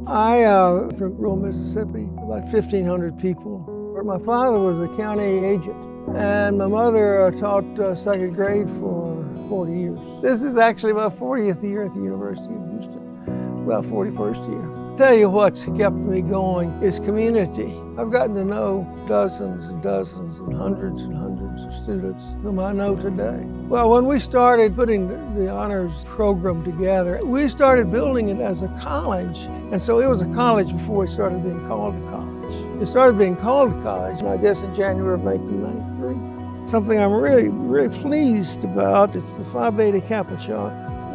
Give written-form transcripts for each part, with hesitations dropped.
From rural Mississippi, about 1,500 people. My father was a county agent, and my mother taught second grade for 40 years. This is actually my 40th year at the University of Houston, well, 41st year. Tell you what's kept me going is community. I've gotten to know dozens and dozens and hundreds of students whom I know today. Well, when we started putting the honors program together, we started building it as a college. And so it was a college before it started being called a college. It started being called a college, I guess, in January of 1993. Something I'm really pleased about, it's the Phi Beta Kappa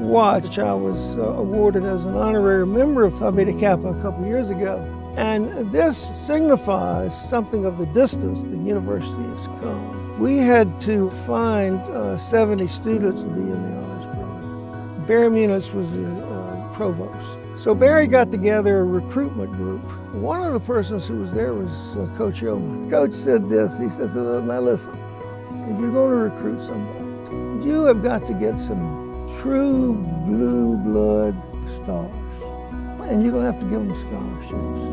Watch. I was awarded as an honorary member of Phi Beta Kappa a couple years ago. And this signifies something of the distance the university has come. We had to find 70 students to be in the honors program. Barry Muniz was the provost. So Barry got together a recruitment group. One of the persons who was there was Coach Yeoman. Coach said this, he says, now listen, if you're going to recruit somebody, you have got to get some true blue blood stars. And you're going to have to give them scholarships.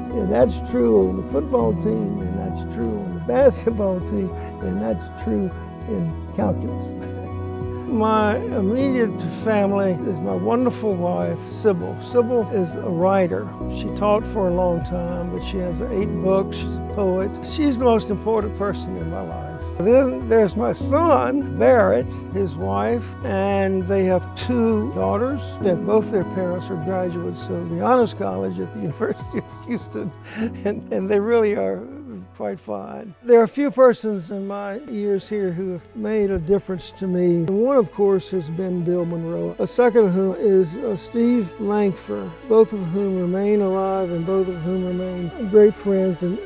And that's true on the football team, and that's true on the basketball team, and that's true in calculus. My immediate family is my wonderful wife, Sybil. Sybil is a writer. She taught for a long time, but she has 8 books. She's a poet. She's the most important person in my life. Then there's my son, Barrett, his wife, and they have 2 daughters. And both their parents are graduates of the Honors College at the University of Houston, and they really are quite fine. There are a few persons in my years here who have made a difference to me. One, of course, has been Bill Monroe. A second of whom is Steve Langfer, both of whom remain alive and both of whom remain great friends and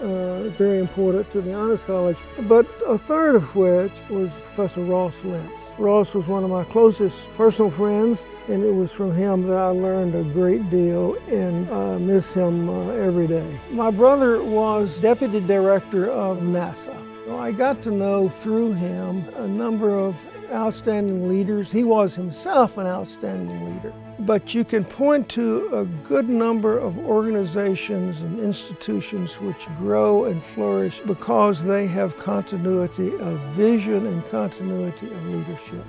very important to the Honors College. But a third of which was Professor Ross Lentz. Ross was one of my closest personal friends, and it was from him that I learned a great deal, and I miss him every day. My brother was deputy director of NASA. So I got to know through him a number of outstanding leaders. He was himself an outstanding leader. But you can point to a good number of organizations and institutions which grow and flourish because they have continuity of vision and continuity of leadership.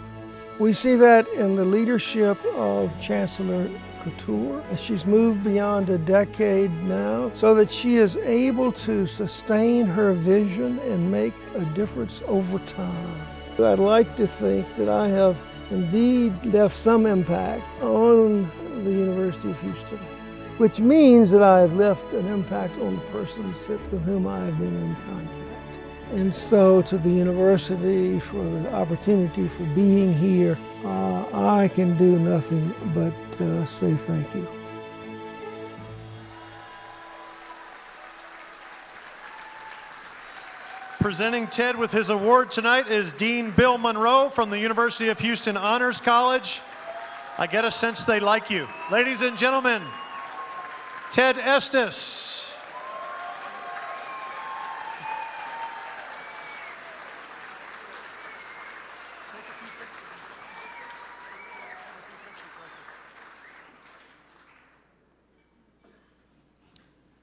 We see that in the leadership of Chancellor Couture. She's moved beyond a decade now so that she is able to sustain her vision and make a difference over time. I'd like to think that I have indeed left some impact on the University of Houston, which means that I have left an impact on the persons with whom I have been in contact. And so to the university for the opportunity for being here, I can do nothing but say thank you. Presenting Ted with his award tonight is Dean Bill Monroe from the University of Houston Honors College. I get a sense they like you. Ladies and gentlemen, Ted Estess.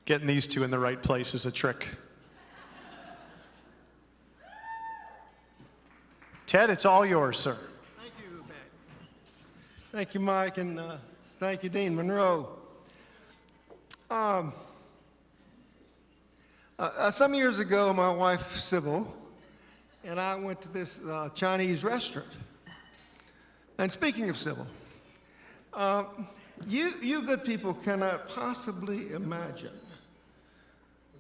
Getting these 2 in the right place is a trick. Ted, it's all yours, sir. Thank you, Mac. Thank you, Mike, and thank you, Dean Monroe. Some years ago, my wife, Sybil, and I went to this Chinese restaurant. And speaking of Sybil, you good people cannot possibly imagine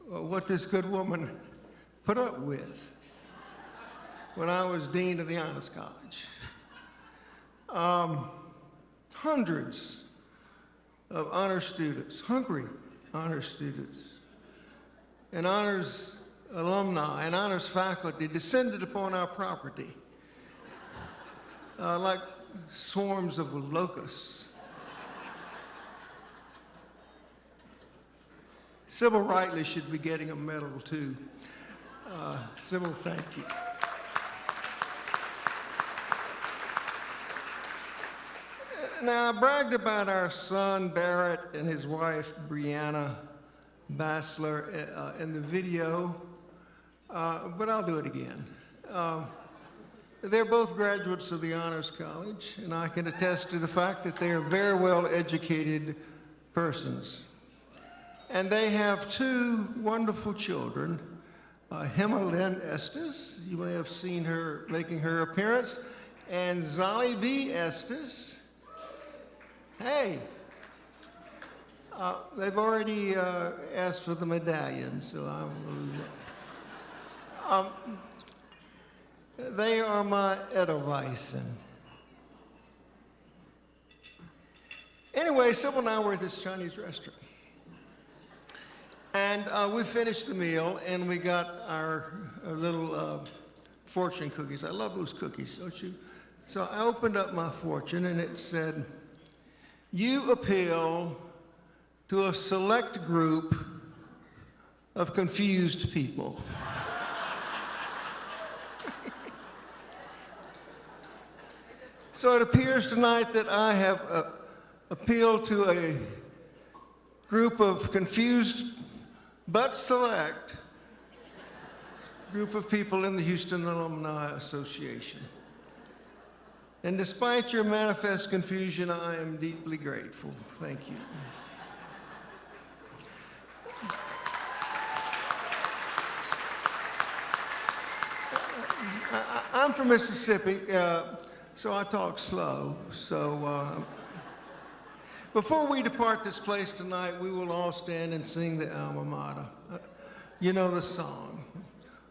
what this good woman put up with when I was dean of the Honors College. Hundreds of honors students, hungry honors students, and honors alumni and honors faculty descended upon our property like swarms of locusts. Sybil rightly should be getting a medal too. Sybil, thank you. Now, I bragged about our son Barrett and his wife Brianna Bassler in the video, but I'll do it again. They're both graduates of the Honors College, and I can attest to the fact that they are very well educated persons. And they have two wonderful children, Ted Estess, you may have seen her making her appearance, and Zolly B. Estess. Hey, they've already asked for the medallion, so they are my Edelweissen. Anyway, Sybil and I were at this Chinese restaurant. And we finished the meal, and we got our little fortune cookies. I love those cookies, don't you? So I opened up my fortune, and it said, "You appeal to a select group of confused people." So it appears tonight that I have appealed to a group of confused but select group of people in the Houston Alumni Association. And despite your manifest confusion, I am deeply grateful. Thank you. I'm from Mississippi, so I talk slow. So before we depart this place tonight, we will all stand and sing the alma mater. You know the song.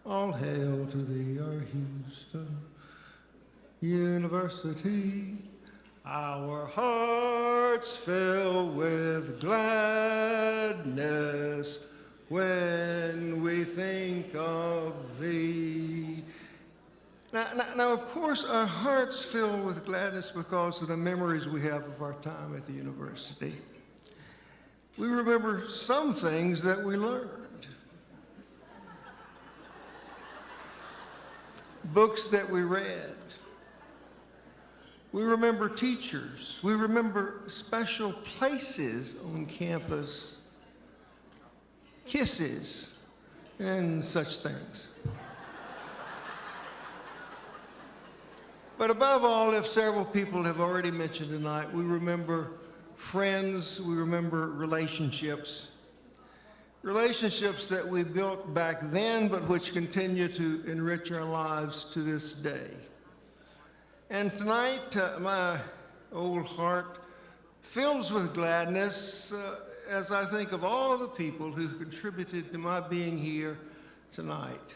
All hail to thee, our Houston University. Our hearts fill with gladness when we think of thee. Now, of course, our hearts fill with gladness because of the memories we have of our time at the university. We remember some things that we learned, books that we read. We remember teachers. We remember special places on campus, kisses, and such things. But above all, if several people have already mentioned tonight, we remember friends, we remember relationships. Relationships that we built back then, but which continue to enrich our lives to this day. And tonight, my old heart fills with gladness as I think of all the people who contributed to my being here tonight.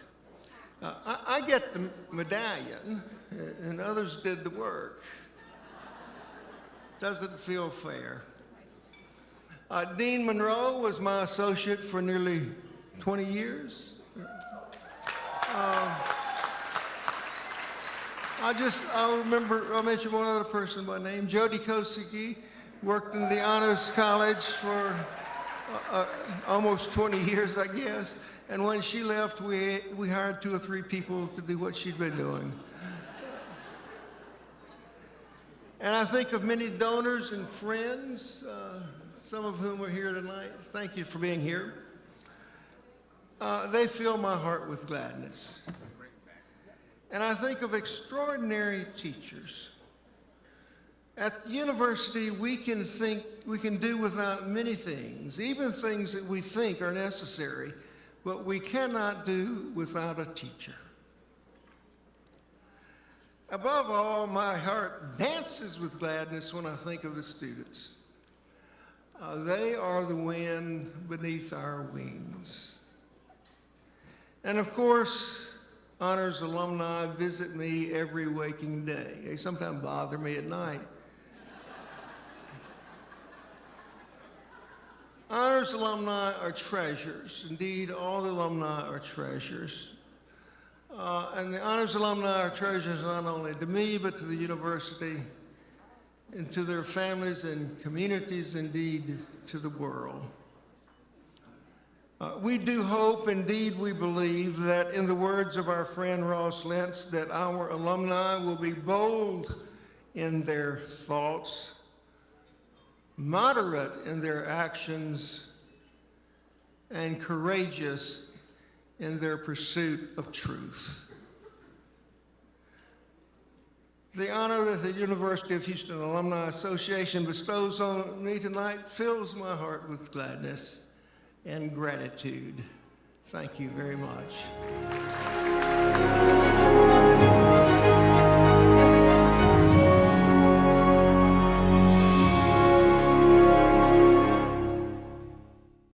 I get the medallion, and others did the work. Doesn't feel fair. Dean Monroe was my associate for nearly 20 years. I'll mention one other person by name. Jody Kosicki worked in the Honors College for almost 20 years, I guess. And when she left, we hired 2 or 3 people to do what she'd been doing. And I think of many donors and friends, some of whom are here tonight. Thank you for being here. They fill my heart with gladness. And I think of extraordinary teachers. At the university, we can do without many things, even things that we think are necessary, but we cannot do without a teacher. Above all, my heart dances with gladness when I think of the students. They are the wind beneath our wings. And of course, Honors alumni visit me every waking day. They sometimes bother me at night. Honors alumni are treasures. Indeed, all the alumni are treasures. And the Honors alumni are treasures not only to me, but to the university and to their families and communities, indeed, to the world. We do hope, indeed we believe, that in the words of our friend Ross Lentz, that our alumni will be bold in their thoughts, moderate in their actions, and courageous in their pursuit of truth. The honor that the University of Houston Alumni Association bestows on me tonight fills my heart with gladness and gratitude. Thank you very much.